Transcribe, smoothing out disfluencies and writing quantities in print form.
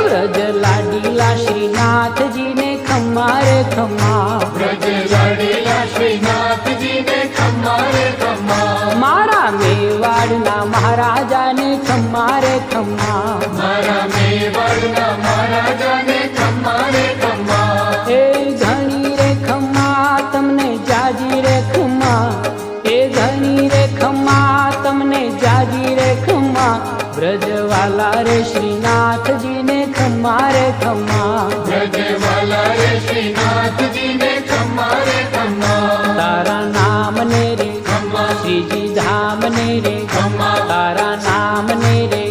વ્રજ લાડીલા શ્રીનાથજી ને ખમ્મા રે ખમ્મા, વ્રજ લાડીલા શ્રીનાથજી ને ખમ્મા રે ખમ્મા, મારા મેવાડના મહારાજાને ખમ્મા રે ખમ્મા, મારા મેવાડના મહારાજાને ખમ્મા રે ખમ્મા, એ ઘણી રે ખમ્મા તમને જાજી રે ખમ્મા, એ ઘણી રે ખમ્મા તમને જાજી રે ખમ્મા, વ્રજવાલા રે શ્રીનાથજી ને ખમ્મા રે ખમ્મા, વ્રજવાલા રે શ્રીનાથજી ને ખમ્મા રે ખમ્મા, તારા નામ ને રે ખમ્મા, શ્રીજી ધામ ને રે ખમ્મા, તારા નામ ને રે